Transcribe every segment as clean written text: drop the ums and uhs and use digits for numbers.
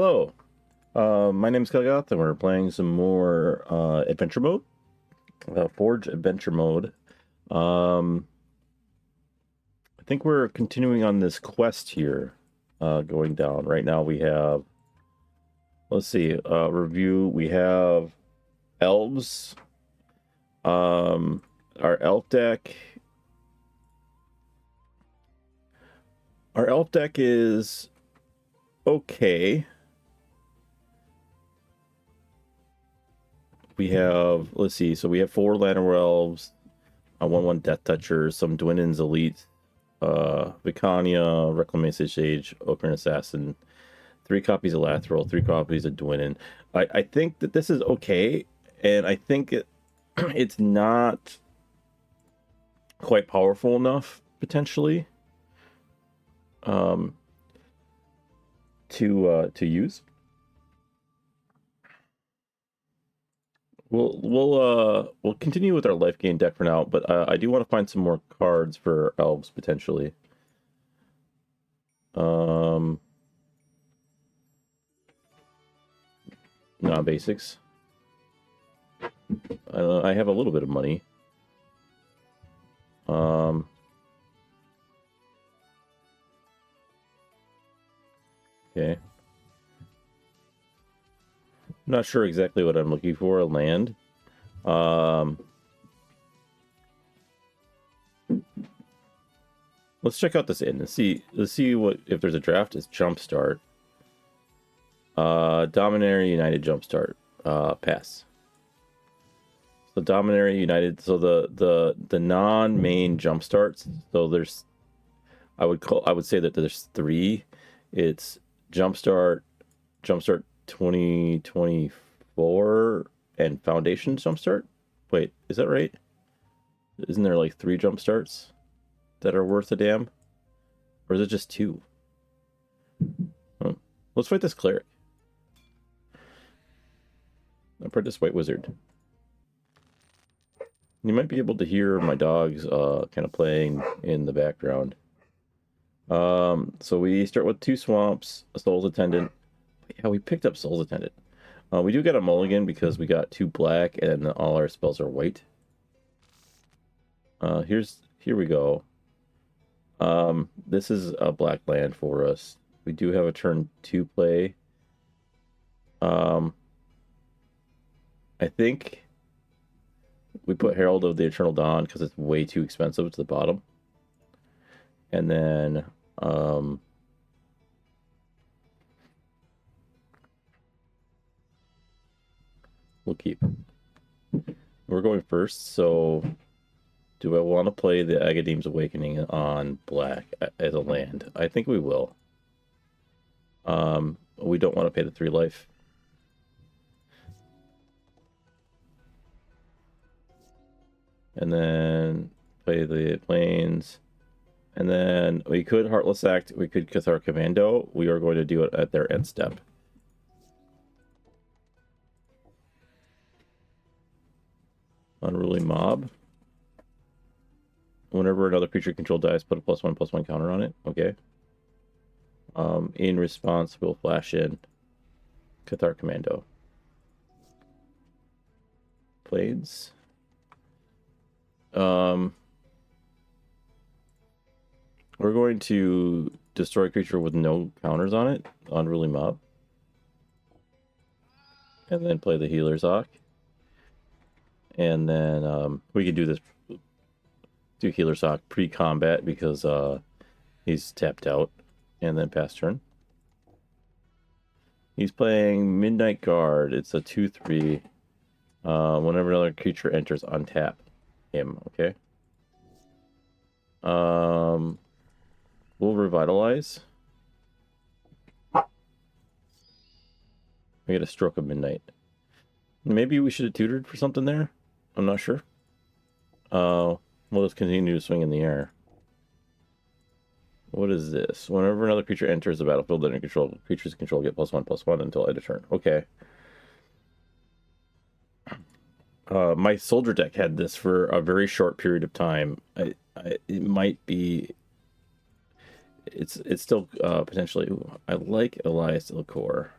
Hello, my name is Kelgoth, and we're playing some more adventure mode, Forge adventure mode. I think we're continuing on this quest here, going down. Right now we have, let's see, review. We have elves. Our elf deck. Our elf deck is okay. We have, let's see, so we have 4 Llanowar Elves, 1/1 Death Touchers, some Dwynen's Elite, Vicania, Reclamation Sage, Ocarina Assassin, 3 copies of Lathril, 3 copies of Dwynen. I think that this is okay, and I think it's not quite powerful enough, potentially, to use. We'll continue with our life gain deck for now, but I do want to find some more cards for elves potentially. Non-basics. I have a little bit of money. Okay. I'm not sure exactly what I'm looking for. A land. Let's check out this inn and see. Let's see what if there's a draft. It's Jumpstart. Dominary United Jumpstart. Pass. So Dominary United. So the non-main Jumpstarts. So there's. I would say that there's 3. It's Jumpstart 2024 and Foundation Jumpstart. Wait, is that right? Isn't there like 3 Jumpstarts that are worth a damn? Or is it just 2? Oh, let's fight this cleric. Apprentice White Wizard. You might be able to hear my dogs kind of playing in the background. So we start with 2 swamps, a Soul's Attendant. Yeah, we picked up Soul's Attendant. We do get a mulligan because we got 2 black and all our spells are white. Here we go. This is a black land for us. We do have a turn 2 play. I think we put Herald of the Eternal Dawn because it's way too expensive to the bottom. And then we'll keep. We're going first, so do I want to play the Agadeem's Awakening on black as a land? I think we will. We don't want to pay the 3 life. And then play the Plains. And then we could Heartless Act, we could Cathar Commando. We are going to do it at their end step. Unruly Mob. Whenever another creature control dies, put a +1/+1 counter on it. Okay. In response, we'll flash in Cathar Commando. Plains. We're going to destroy a creature with no counters on it, Unruly Mob. And then play the Healer's Ock. And then we can do this, do Healer's Ock pre-combat because he's tapped out. And then pass turn. He's playing Midnight Guard. It's a 2/3. Whenever another creature enters, untap him. Okay. We'll Revitalize. We get a Stroke of Midnight. Maybe we should have tutored for something there. I'm not sure. We'll just continue to swing in the air. What is this? Whenever another creature enters the battlefield under control, creatures control get +1/+1 until end of turn. Okay. My soldier deck had this for a very short period of time. It might be. It's still potentially. I like Elias Delacour.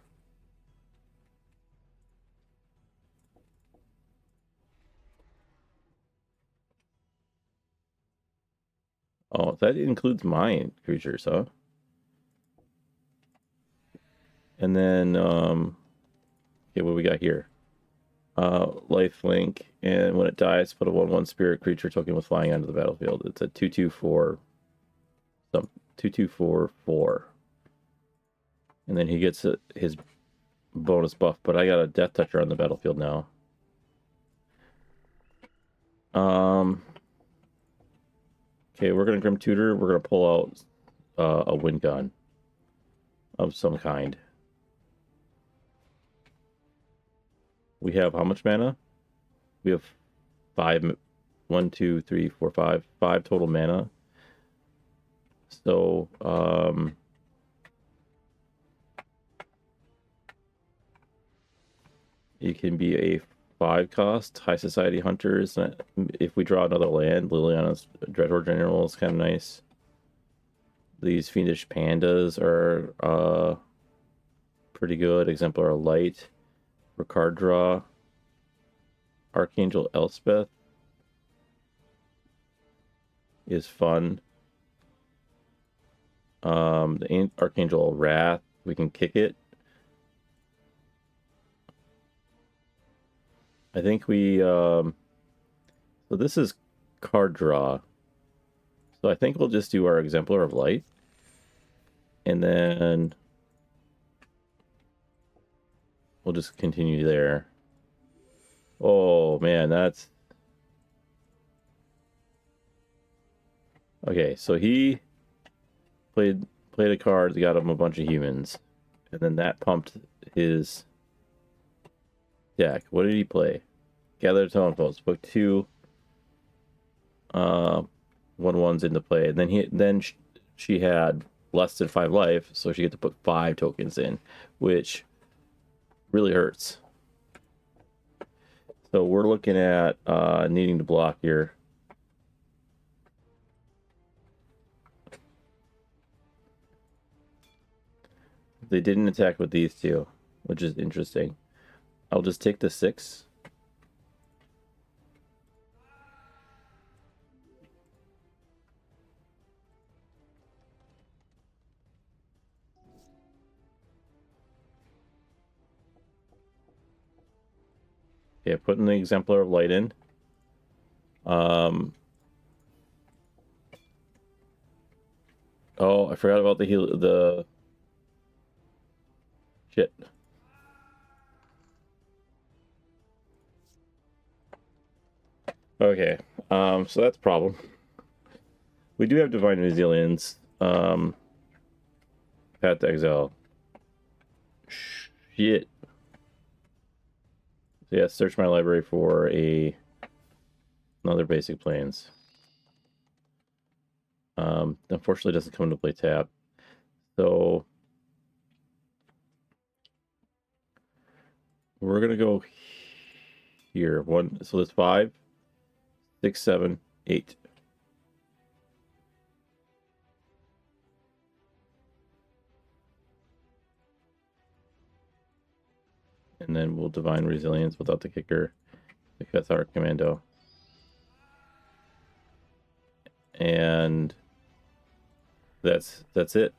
that includes my creatures, huh? And then, okay, what we got here? Life link, and when it dies, put a 1/1 spirit creature token with flying onto the battlefield. It's a 2/2/4, some 2/2/4/4, and then he gets his bonus buff. But I got a Death Toucher on the battlefield now. Okay, we're gonna Grim Tutor. We're gonna pull out a wind gun of some kind. We have how much mana? We have 5, 1, 2, 3, 4, 5 total mana. So, it can be a 5-cost High Society Hunters. If we draw another land, Liliana's Dreadhorde General is kind of nice. These Fiendish Pandas are pretty good. Exemplar Light. Ricard draw. Archangel Elspeth is fun. The Archangel Wrath, we can kick it. I think we so this is card draw. So I think we'll just do our Exemplar of Light. And then we'll just continue there. Oh man, that's okay. So he played a card that got him a bunch of humans, and then that pumped his deck. What did he play? Gather the Telephones. Put 2 1/1s into play, and then she had less than 5 life, so she get to put 5 tokens in, which really hurts. So we're looking at needing to block here. They didn't attack with these two, which is interesting. I'll just take the 6. Okay, putting the Exemplar of Light in. Oh, I forgot about the shit. Okay, so that's a problem. We do have Divine Resilience. Path to Exile. Shit. So yeah, search my library for another basic planes. Unfortunately, it doesn't come into play tap. So we're gonna go here. So there's 5, 6, 7, 8. And then we'll Divine Resilience without the kicker, the Cathar Commando. And that's it.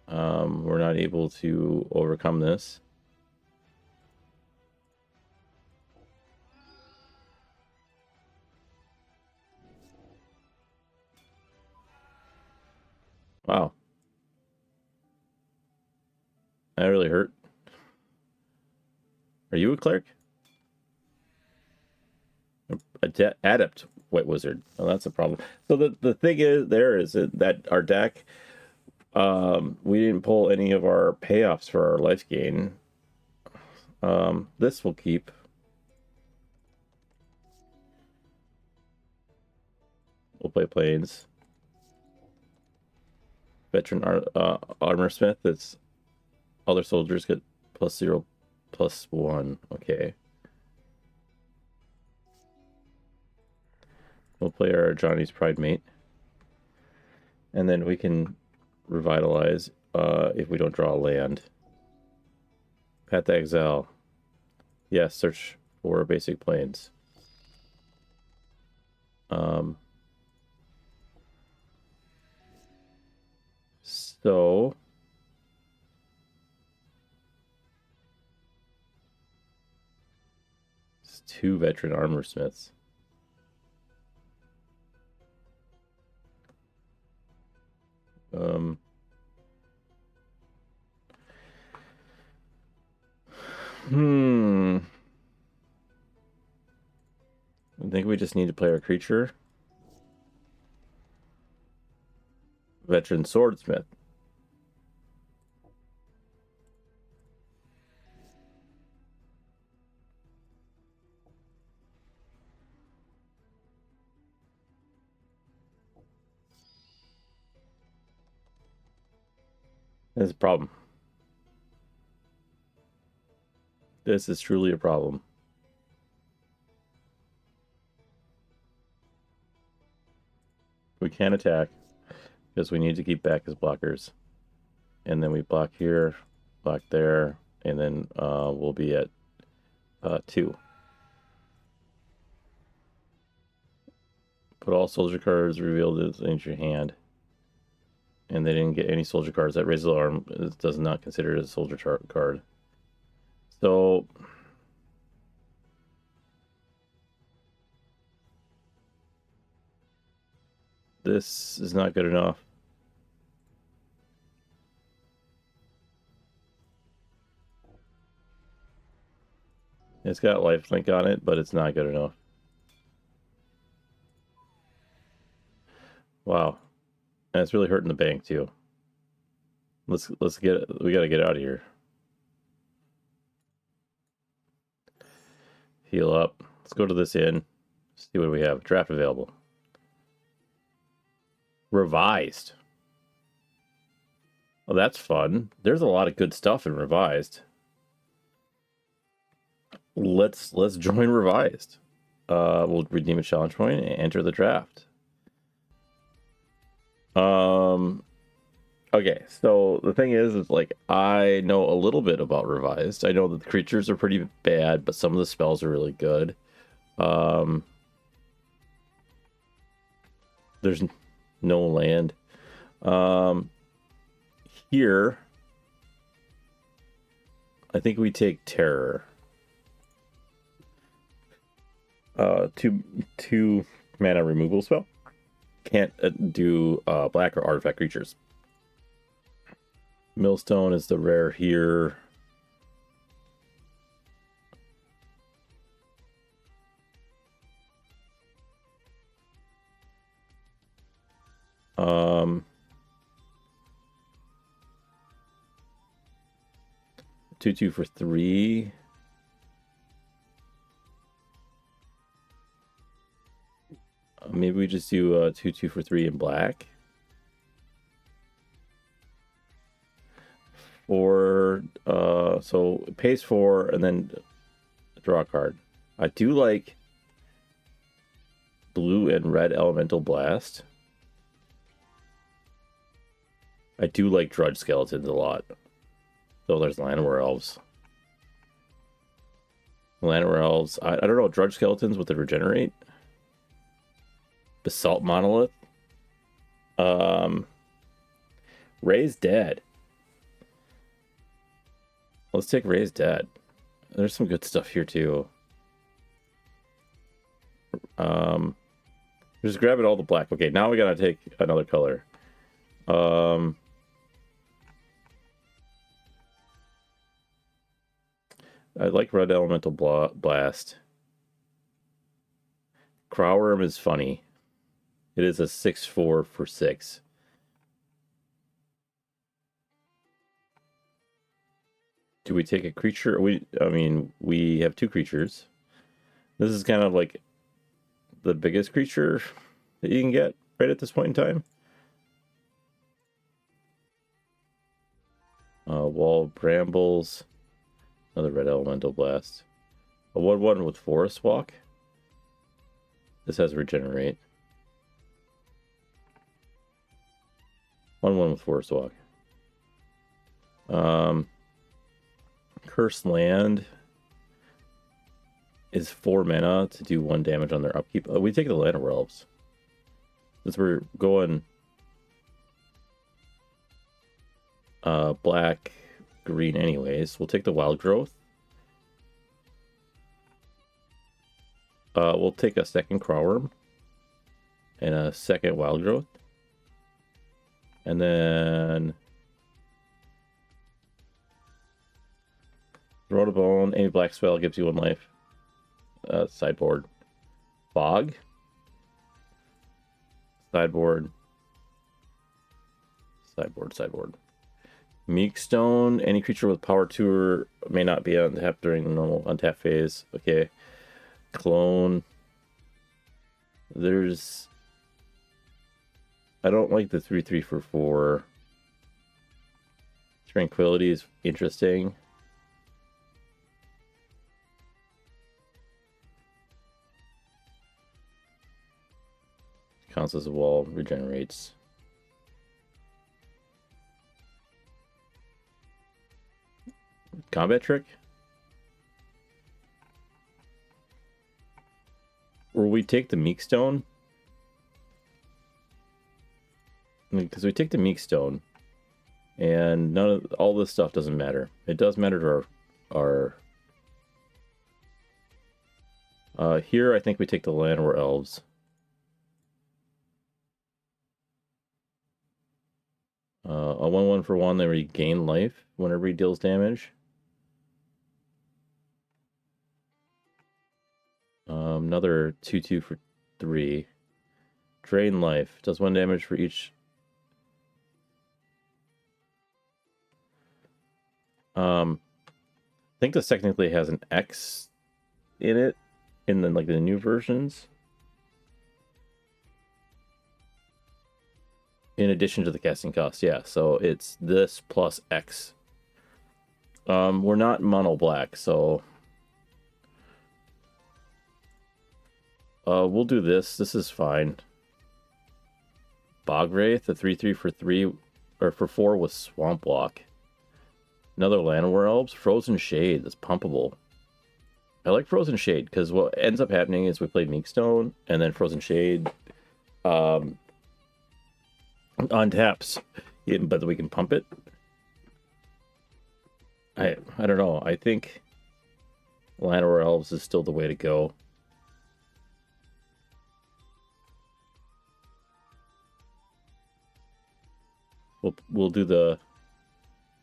We're not able to overcome this. Wow. That really hurt. Are you a cleric? Adept White Wizard. Oh, that's a problem. So the thing is that our deck, we didn't pull any of our payoffs for our life gain. This will keep. We'll play Plains. Veteran Armor Smith. It's other soldiers get +0, +1. Okay. We'll play our Johnny's Pride Mate. And then we can revitalize if we don't draw a land. Path to Exile. Yes, search for basic planes. So it's 2 veteran armor smiths. I think we just need to play our creature. Veteran swordsmith. That's a problem. This is truly a problem. We can't attack because we need to keep back his blockers. And then we block here, block there, and then we'll be at 2. Put all soldier cards revealed into your hand. And they didn't get any soldier cards. That raises alarm. It does not consider it a soldier card. So this is not good enough. It's got lifelink on it, but it's not good enough. Wow. And it's really hurting the bank too. We gotta get out of here. Heal up. Let's go to this inn. See what we have. Draft available. Revised. Well, that's fun. There's a lot of good stuff in Revised. Let's join Revised. We'll redeem a challenge point and enter the draft. Okay, so the thing is like I know a little bit about Revised. I know that the creatures are pretty bad, but some of the spells are really good. There's no land. Here, I think we take Terror. 2 mana removal spell. Can't do black or artifact creatures. Millstone is the rare here. Two for 3. Maybe we just do 2 for 3 in black. Or so it pays 4 and then draw a card. I do like blue and red elemental blast. I do like Drudge Skeletons a lot. So there's Llanowar Elves. Llanowar Elves. I don't know, Drudge Skeletons with the regenerate. Basalt Monolith. Raise Dead. Let's take Raise Dead. There's some good stuff here too. Just grabbing all the black. Okay, now we gotta take another color. I like Red Elemental Blast. Crowworm is funny. It is a 6/4 for 6. Do we take a creature? I mean, we have 2 creatures. This is kind of like the biggest creature that you can get right at this point in time. Wall of Brambles. Another Red Elemental Blast. A 1/1 with Forest Walk. This has Regenerate. 1/1 with Forest Walk. Cursed Land. is 4 mana to do 1 damage on their upkeep. We take the Land of Elves. Since we're going black, green anyways, we'll take the Wild Growth. We'll take a second Crawworm and a second Wild Growth. And then Throw to Bone, any black spell gives you 1 life. Sideboard. Fog. Sideboard. Sideboard. Meekstone, any creature with power 2 or may not be untapped during the normal untap phase. Okay. Clone. There's... I don't like the 3/3 for 4. Tranquility is interesting. Counts as a wall, regenerates. Combat trick? Or we take the Meekstone? Because we take the Meekstone, and all this stuff doesn't matter. It does matter to our here I think we take the Llanowar Elves. A 1/1 for 1, they regain life whenever he deals damage. Another 2/2 for 3. Drain life. Does 1 damage for each. I think this technically has an X in it, in the, like the new versions. In addition to the casting cost, yeah. So it's this plus X. We're not mono black, so we'll do this. This is fine. Bog Wraith, the 3/3 for 3 or for 4 with Swamp Walk. Another Llanowar Elves, Frozen Shade. That's pumpable. I like Frozen Shade because what ends up happening is we play Meekstone and then Frozen Shade untaps, but we can pump it. I don't know. I think Llanowar Elves is still the way to go. We'll do the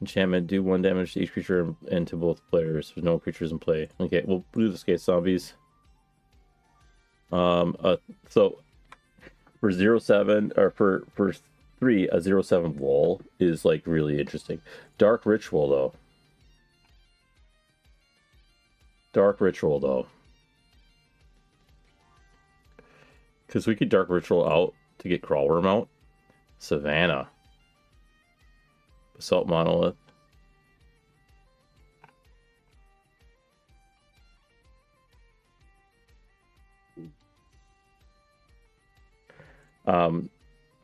enchantment, do 1 damage to each creature and to both players. There's no creatures in play. Okay, we'll do the Skate Zombies. So for 0/7 or for 3, a 0/7 wall is like really interesting. Dark Ritual though. Because we could Dark Ritual out to get Crawworm out. Savannah. Basalt Monolith.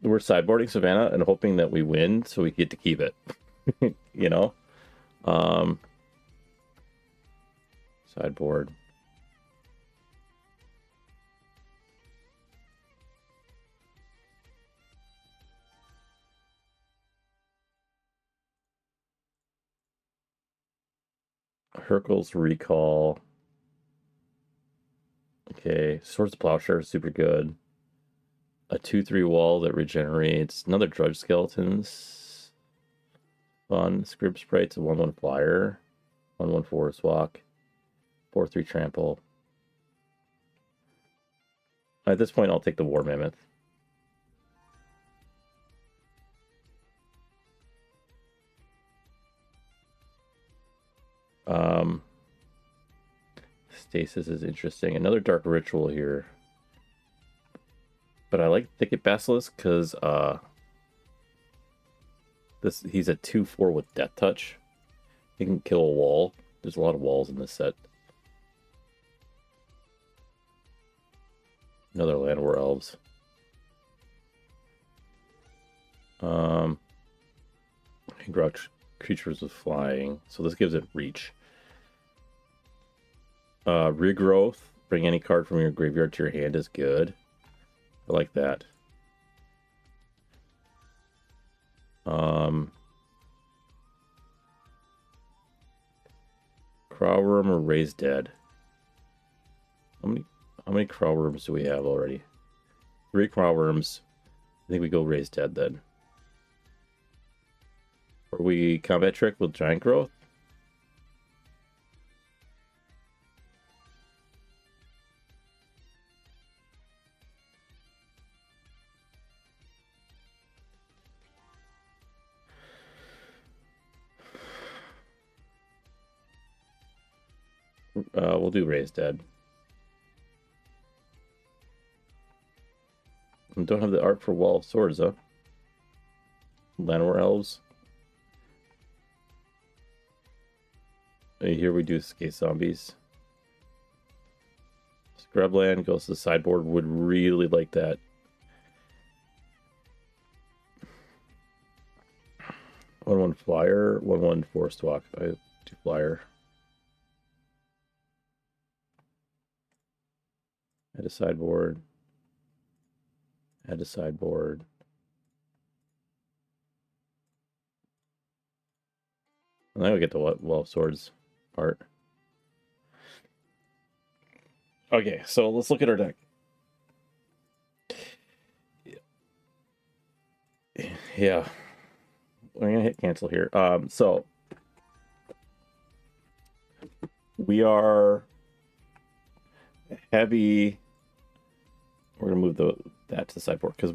We're sideboarding Savannah and hoping that we win so we get to keep it. You know? Sideboard. Hercule's Recall. Okay, Swords of Plowshare is super good. A 2/3 wall that regenerates. Another Drudge Skeletons. Fun. Scrib Sprites, a 1/1 flyer. 1/1 Forest Walk. 4/3 Trample. At this point, I'll take the War Mammoth. Stasis is interesting. Another Dark Ritual here. But I like Thicket Basilisk because he's a 2/4 with Death Touch. He can kill a wall. There's a lot of walls in this set. Another Llanowar Elves. Can crouch creatures with flying. So this gives it reach. Regrowth. Bring any card from your graveyard to your hand is good. I like that. Crowworm or Raise Dead? How many Crowworms do we have already? 3 Crowworms. I think we go Raise Dead then. Or we Combat Trick with Giant Growth? We'll do Raise Dead. And don't have the art for Wall of Swords, huh? Llanowar Elves. Here we do Skate Zombies. Scrubland goes to the sideboard. Would really like that. One flyer, 1/1 Forest Walk. I do flyer. Add a sideboard. Add a sideboard. And then we get the Wall of Swords part. Okay, so let's look at our deck. Yeah. We're gonna hit cancel here. So we are heavy. We're gonna move that to the sideboard because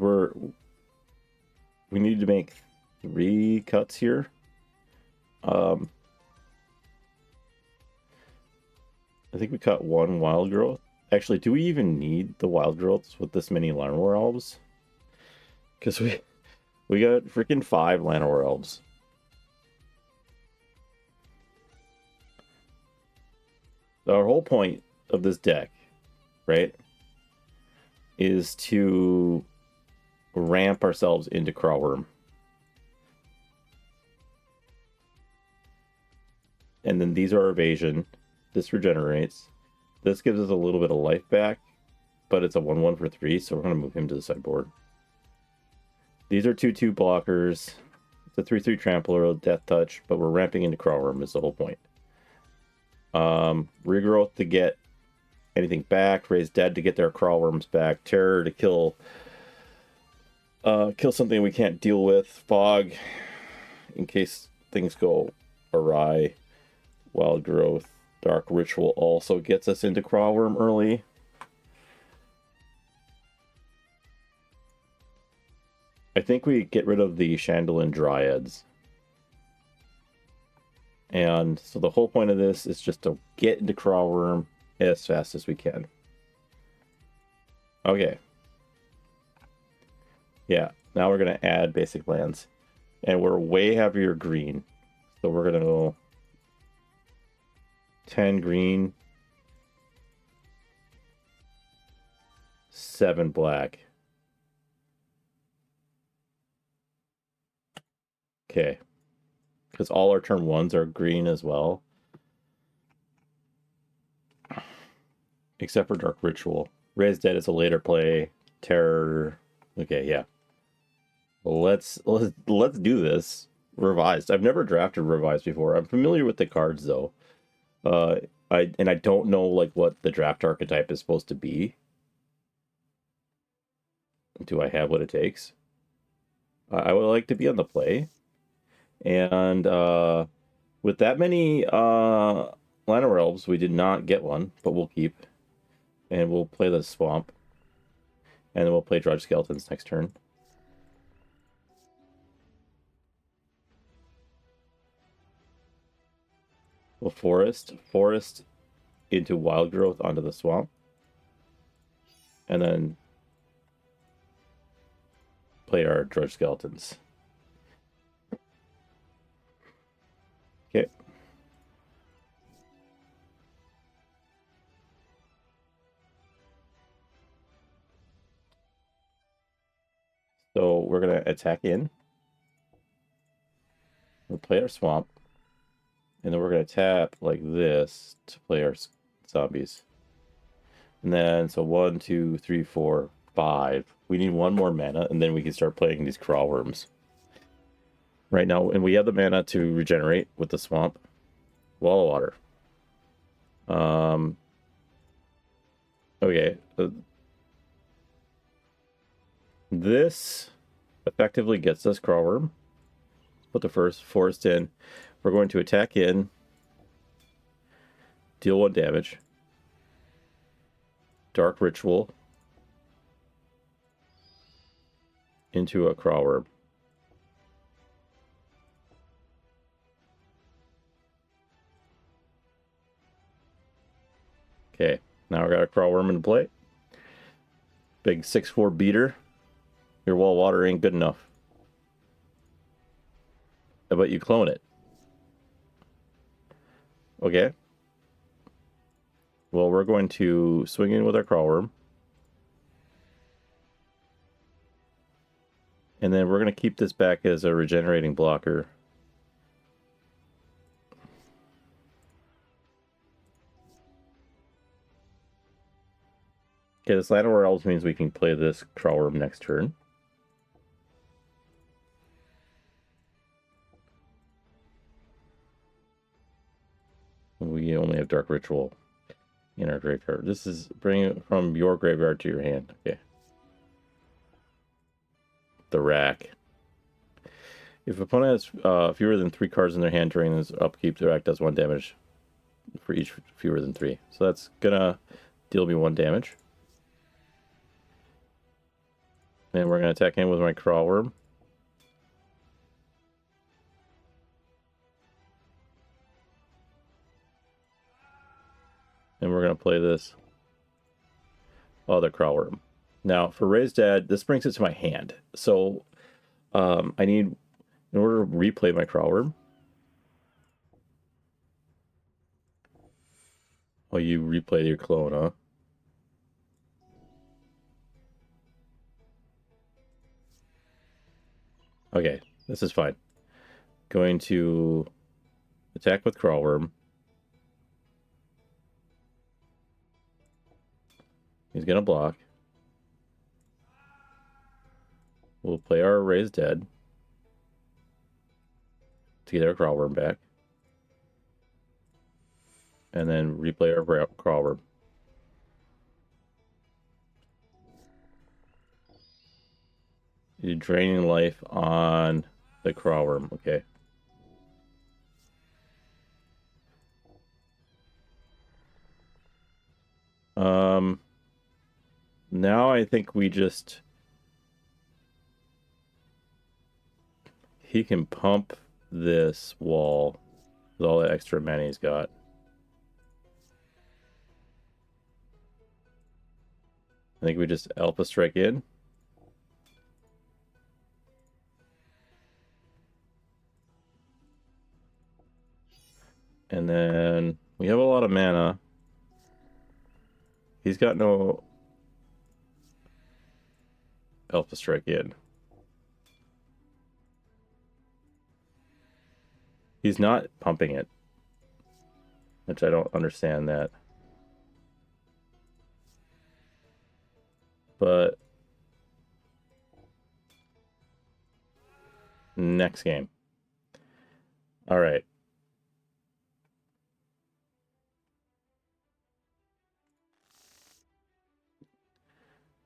we need to make 3 cuts here. I think we cut 1 Wild Growth. Actually, do we even need the Wild Growths with this many Llanowar Elves? Because we got freaking 5 Llanowar Elves. Our whole point of this deck, right, is to ramp ourselves into Crowworm. And then these are evasion. This regenerates. This gives us a little bit of life back, but it's a 1/1 for 3, so we're going to move him to the sideboard. These are 2/2 blockers. It's a 3/3 trampler, death touch, but we're ramping into Crowworm is the whole point. Regrowth to get anything back, Raise Dead to get their Crowworms back, Terror to kill something we can't deal with, Fog in case things go awry, Wild Growth, Dark Ritual also gets us into Crowworm early. I think we get rid of the Chandelier Dryads. And so the whole point of this is just to get into Crowworm as fast as we can. Okay. Yeah, now we're going to add basic lands. And we're way heavier green. So we're going to go 10 green, 7 black. Okay. Because all our turn 1s are green as well. Except for Dark Ritual. Raise Dead is a later play. Terror. Okay, yeah. Let's do this. Revised. I've never drafted Revised before. I'm familiar with the cards though. I don't know like what the draft archetype is supposed to be. Do I have what it takes? I would like to be on the play. And with that many Llanowar Elves, we did not get one, but we'll keep. And we'll play the Swamp. And then we'll play Drudge Skeletons next turn. We'll Forest into Wild Growth onto the Swamp. And then play our Drudge Skeletons. Okay. So we're going to attack in. We'll play our Swamp. And then we're going to tap like this to play our zombies. And then, so 1, 2, 3, 4, 5. We need one more mana, and then we can start playing these crawl worms. Right now, and we have the mana to regenerate with the swamp. Wall of water. Okay. This effectively gets us crawl worm. Put the first forest in. We're going to attack in. Deal 1 damage. Dark Ritual. Into a crawl worm. Okay, now we got a crawl worm in play. Big 6/4 beater. Your wall water ain't good enough. How about you clone it? Okay. Well, we're going to swing in with our crawl worm. And then we're going to keep this back as a regenerating blocker. Okay, this Land of Elves means we can play this crawl worm next turn. We only have Dark Ritual in our graveyard. This is bringing it from your graveyard to your hand. Okay. The rack. If opponent has fewer than 3 cards in their hand during this upkeep, the rack does 1 damage for each fewer than 3. So that's gonna deal me 1 damage. And we're gonna attack in with my crawl worm. And we're going to play this other crawl worm. Now, for Raised Dead, this brings it to my hand. So, I need, in order to replay my crawl worm. Oh, you replay your clone, huh? Okay, this is fine. Going to attack with crawl worm. He's going to block. We'll play our Raised Dead to get our crawl worm back. And then replay our crawl worm. You're draining life on the crawl worm. Okay. Now I think we just... He can pump this wall with all the extra mana he's got. I think we just Alpha Strike in. And then we have a lot of mana. He's got no Alpha Strike in. He's not pumping it, which I don't understand that. But next game. All right.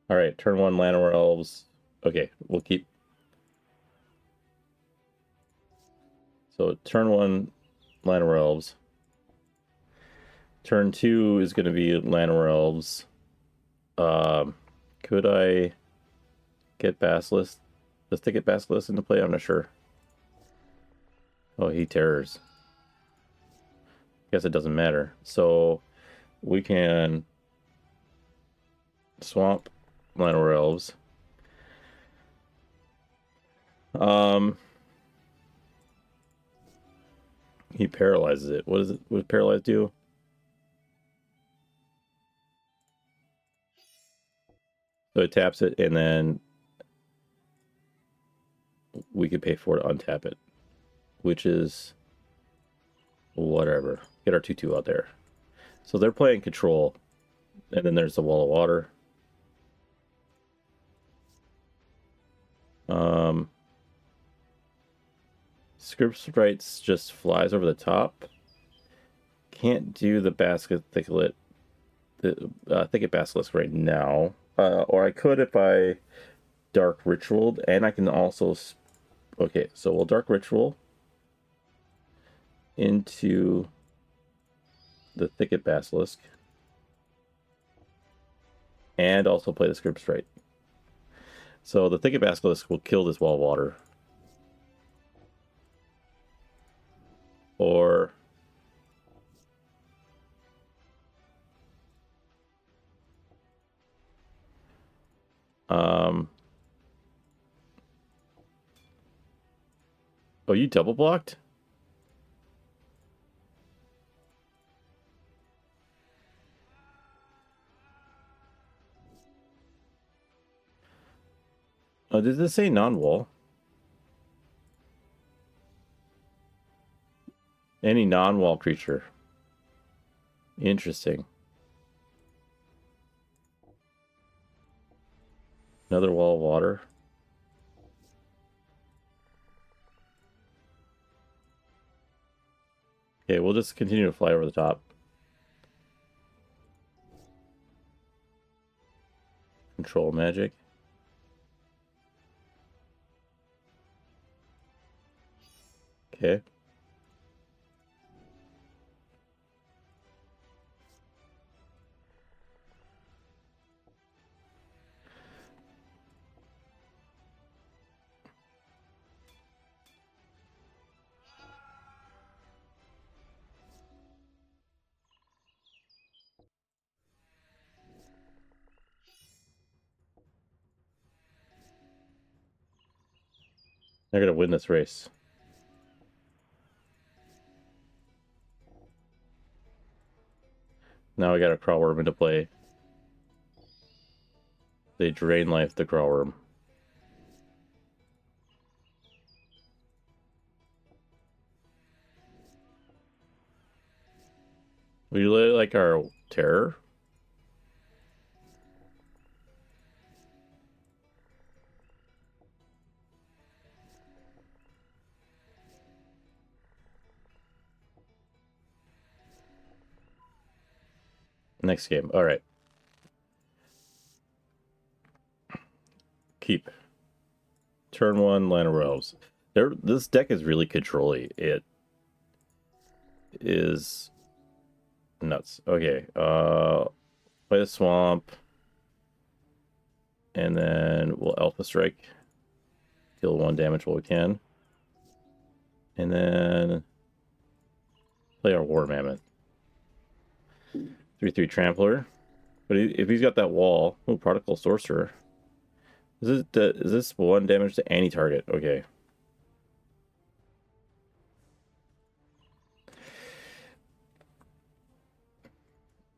All right, turn 1 Llanowar Elves. Okay, we'll keep. So turn 1 Llanowar Elves. Turn 2 is going to be Llanowar Elves. Could I get Basilisk? Let's take it Basilisk into play. I'm not sure. Oh, he terrors. Guess it doesn't matter. So we can swamp Llanowar Elves. He paralyzes it. What is it? What does paralyze do? So it taps it, and then we could pay for it to untap it, which is whatever. Get our 2/2 out there. So they're playing control. And then there's the wall of water. Script Sprites just flies over the top. Can't do the basket thicket, thicket basilisk right now. Or I could if I dark ritualed, and I can also. Okay, so we'll dark ritual into the thicket basilisk, and also play the script straight. So the thicket basilisk will kill this wall of water. Or oh, you double blocked? Oh, did this say non-wall? Any non-wall creature. Interesting. Another wall of water. Okay, we'll just continue to fly over the top. Control magic. Okay. They're gonna win this race. Now we got a crawlworm into play. They drain life the crawlworm. We really like our terror. Next game. All right. Keep. Turn 1, Land of Realms. This deck is really controlly. It is nuts. Okay. Play the swamp. And then we'll Alpha Strike. Deal 1 damage while we can. And then play our War Mammoth. 3/3 Trampler. But if he's got that wall... Oh, Prodigal Sorcerer. Is this 1 damage to any target? Okay.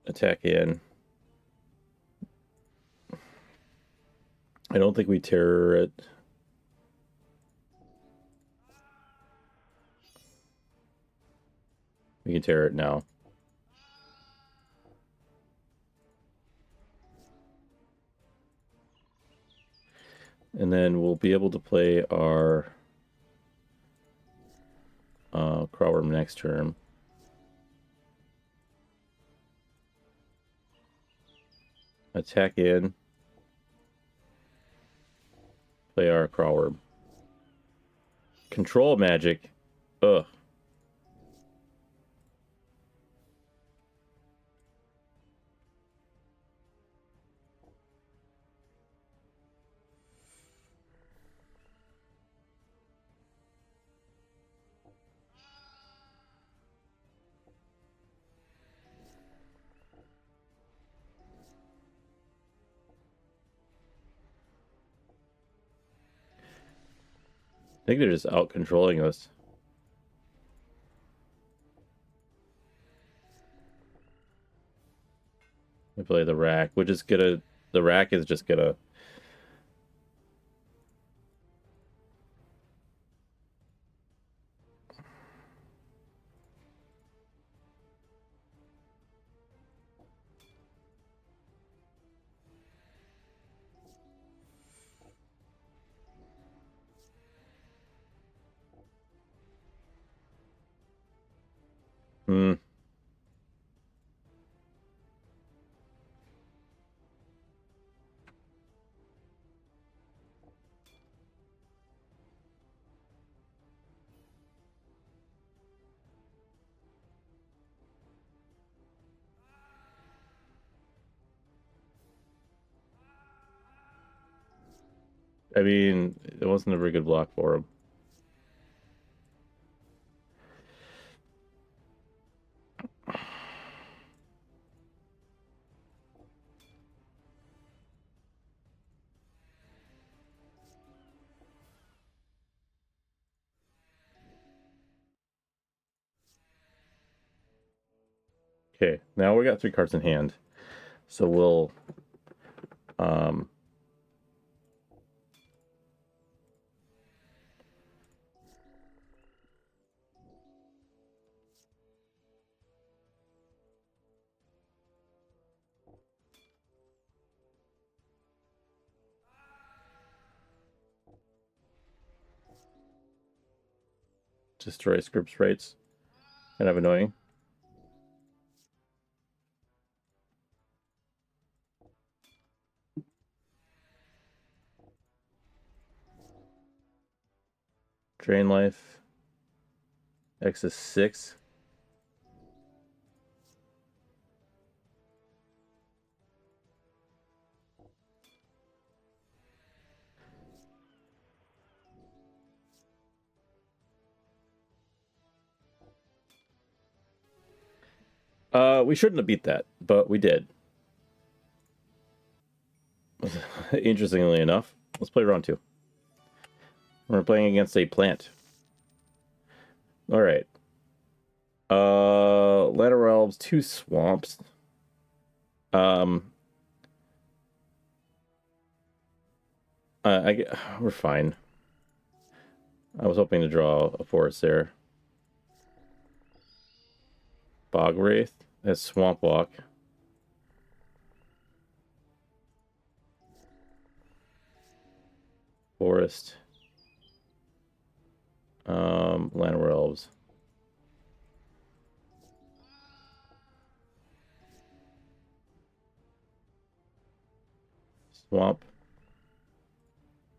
Attack in. I don't think we terror it. We can terror it now. And then we'll be able to play our crawlworm next turn. Attack in. Play our crawlworm. Control magic. Ugh. I think they're just out controlling us. We play the rack, which is gonna... The rack is just gonna... Hmm. I mean, it wasn't a very good block for him. Okay, now we got 3 cards in hand. So we'll um destroy script sprites. Kind of annoying. Drain life. X is 6. We shouldn't have beat that, but we did. Interestingly enough. Let's play round 2. We're playing against a plant. All right. Lateral Elves, 2 swamps. Um, we're fine. I was hoping to draw a forest there. Bog Wraith. That's Swamp Walk. Forest. Llanowar Elves. Swamp.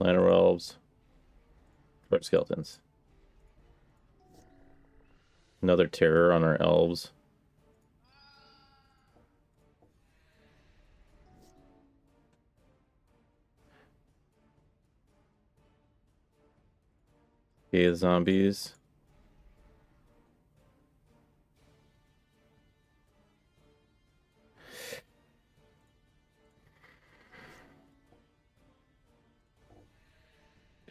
Llanowar Elves. Dark Skeletons. Another terror on our elves. Okay, zombies.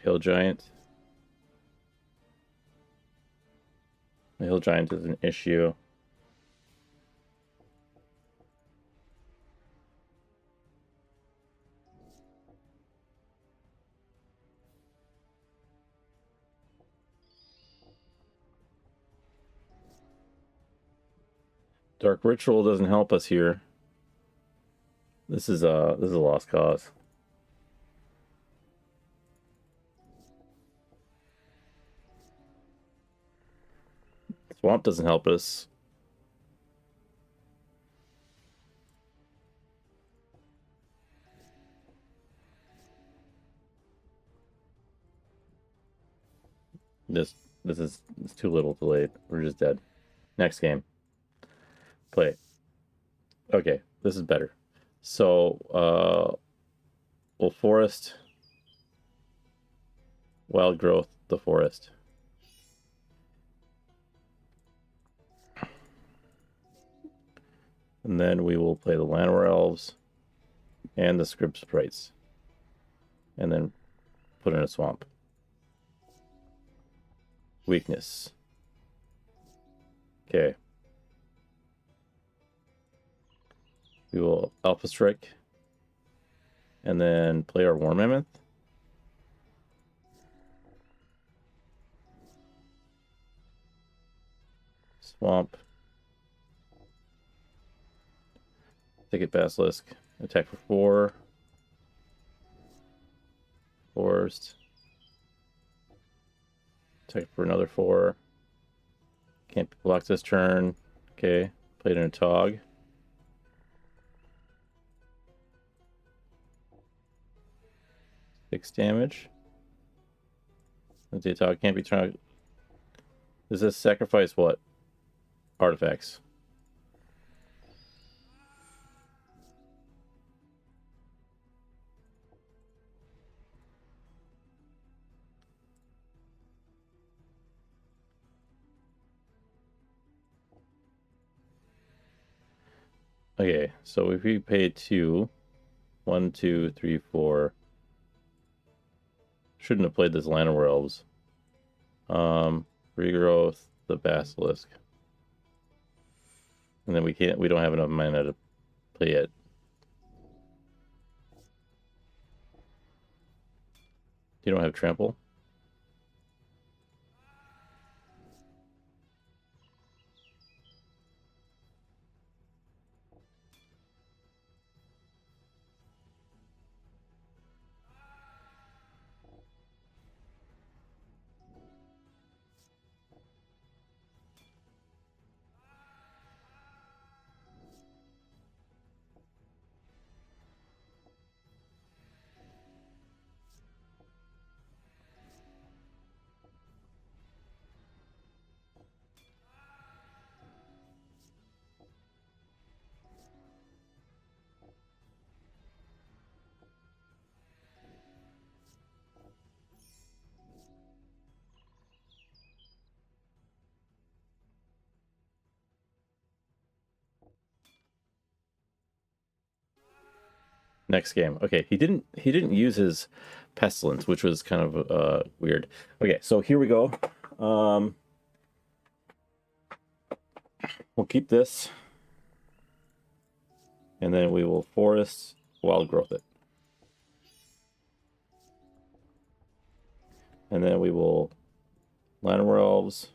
Hill Giant. The Hill Giant is an issue. Dark Ritual doesn't help us here. This is a lost cause. Swamp doesn't help us. This is it's too little too late. We're just dead. Next game. Play. Okay, this is better. So we'll forest. Wild growth, the forest. And then we will play the Llanowar Elves and the Script Sprites. And then put in a swamp. Weakness. Okay. We will Alpha Strike. And then play our War Mammoth. Swamp. Thicket Basilisk. Attack for 4. Forest. Attack for another 4. Can't be blocked this turn. Okay, played in a Tog. Six damage. The Tog can't be turned. Does this sacrifice what? Artifacts. Okay, so if we pay 2, 1, 2, 3, 4. Shouldn't have played this Llanowar Elves. Regrowth, the Basilisk. And then we don't have enough mana to play it. You don't have trample? Next game. Okay, he didn't use his pestilence, which was kind of weird. Okay, so here we go. We'll keep this, and then we will forest wild growth it, and then we will Llanowar Elves,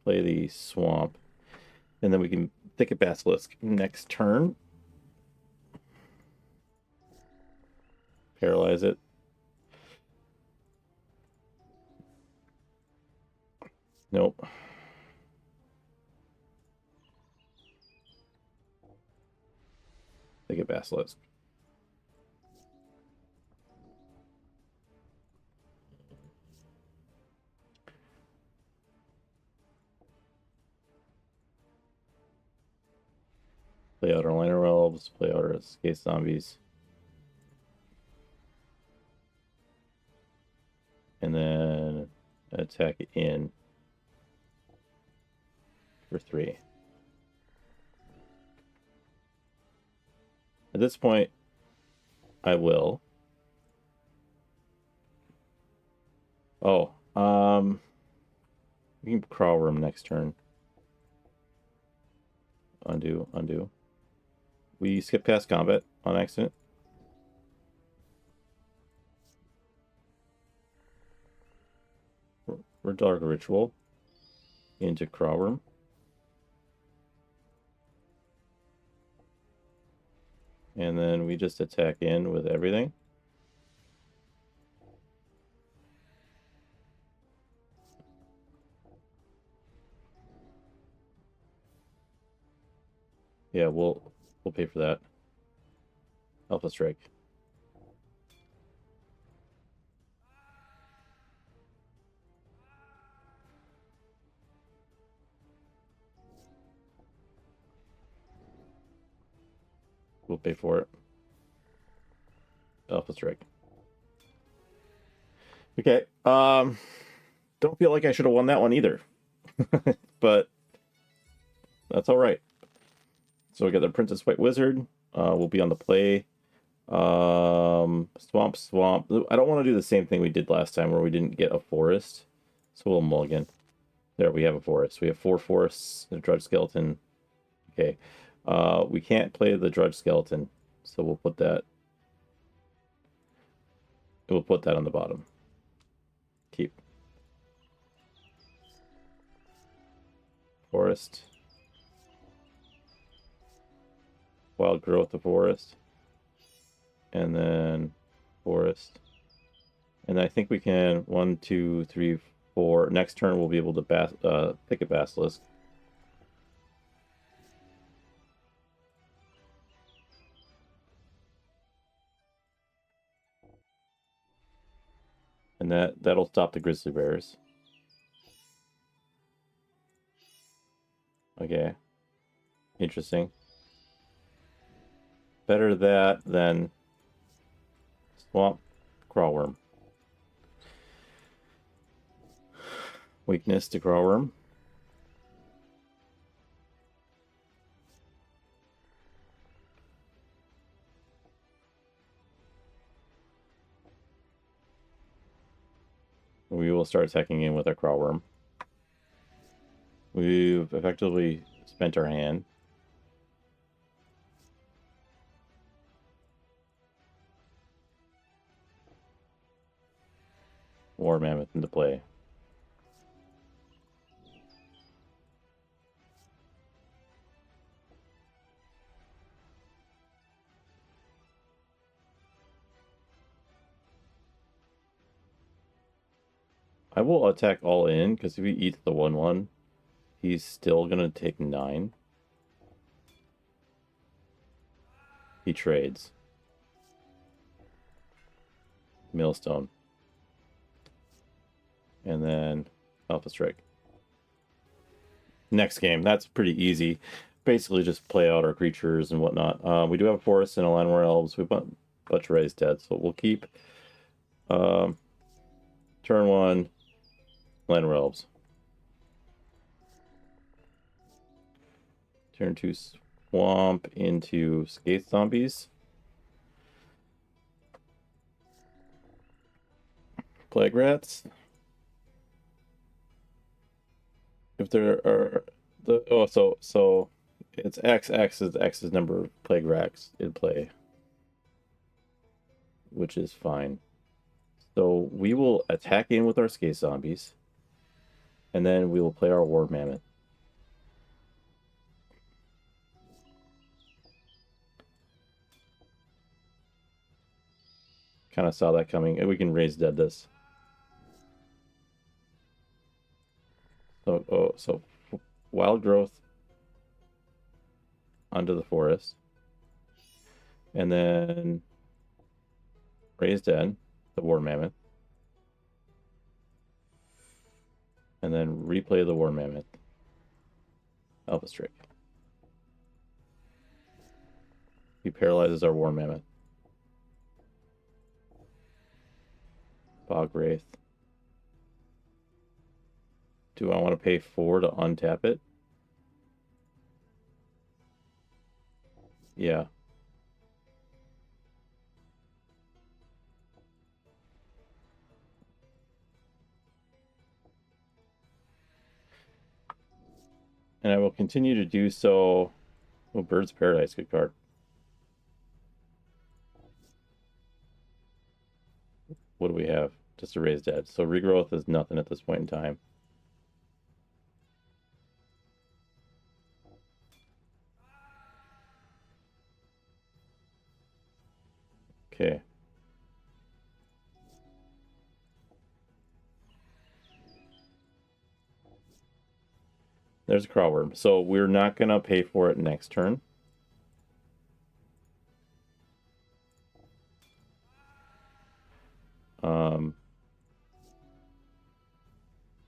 play the swamp, and then we can Thicket Basilisk next turn. Paralyze it. Nope. Thicket Basilisk. Play out our Llanowar Elves, play out our Escape Zombies. And then attack it in for 3. At this point, I will. Oh, we can crawl room next turn. Undo. We skip past combat on accident. We're Dark Ritual into crawl room. And then we just attack in with everything. Yeah, we'll pay for that. Alpha Strike. We'll pay for it. Alpha Strike. Okay. Don't feel like I should have won that one either. But that's all right. So we got the Princess White Wizard. We'll be on the play. Swamp. I don't want to do the same thing we did last time where we didn't get a forest. So we'll mulligan. There, we have a forest. We have 4 forests and a Drudge Skeleton. Okay. We can't play the Drudge Skeleton, so we'll put that. We'll put that on the bottom. Keep. Forest. Wild growth of forest. And then forest. And I think we can 1, 2, 3, 4. Next turn we'll be able to pick a Basilisk. And that'll stop the Grizzly Bears. Okay. Interesting. Better that than Swamp Crawlworm. Weakness to Crawlworm. We will start attacking in with our Crawlworm. We've effectively spent our hand. War Mammoth into play. I will attack all in, because if he eats the 1/1, he's still going to take 9. He trades. Millstone. And then Alpha Strike. Next game, that's pretty easy. Basically just play out our creatures and whatnot. We do have a forest and a Land War Elves. We've got a bunch of Raised Dead, so we'll keep turn 1 Land War Elves. Turn 2 Swamp into Skaith Zombies. Plague Rats. If there are so it's X is number of Plague Rats in play, which is fine. So we will attack in with our Skaith Zombies, and then we will play our War Mammoth. Kind of saw that coming, and we can Raise Dead this. So Wild Growth onto the forest, and then Raise Dead the War Mammoth, and then replay the War Mammoth. Alpha Strike. He paralyzes our War Mammoth. Bog Wraith. Do I want to pay 4 to untap it? Yeah. And I will continue to do so. Oh, Bird's Paradise, good card. What do we have? Just a Raised Dead. So Regrowth is nothing at this point in time. Okay. There's a Crawlworm. So we're not going to pay for it next turn.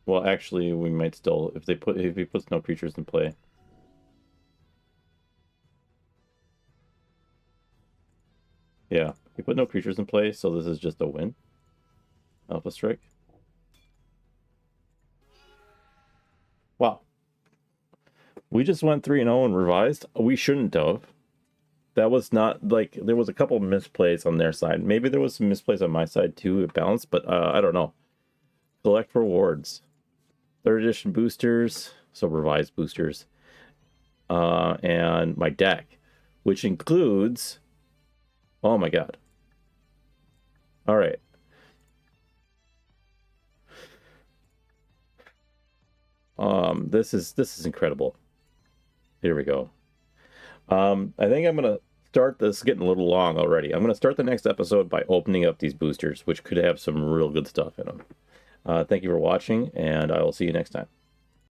Well, actually, we might still, if he puts no creatures in play. Yeah, he put no creatures in play, so this is just a win. Alpha Strike. Wow. We just went 3-0 and revised. We shouldn't have. That was not, like, there was a couple misplays on their side. Maybe there was some misplays on my side too, it balanced, but I don't know. Collect rewards. 3rd edition boosters, so revised boosters. And my deck, which includes, oh my god. All right. This is incredible. Here we go. I think I'm gonna start this, getting a little long already. I'm going to start the next episode by opening up these boosters, which could have some real good stuff in them. Thank you for watching, and I will see you next time.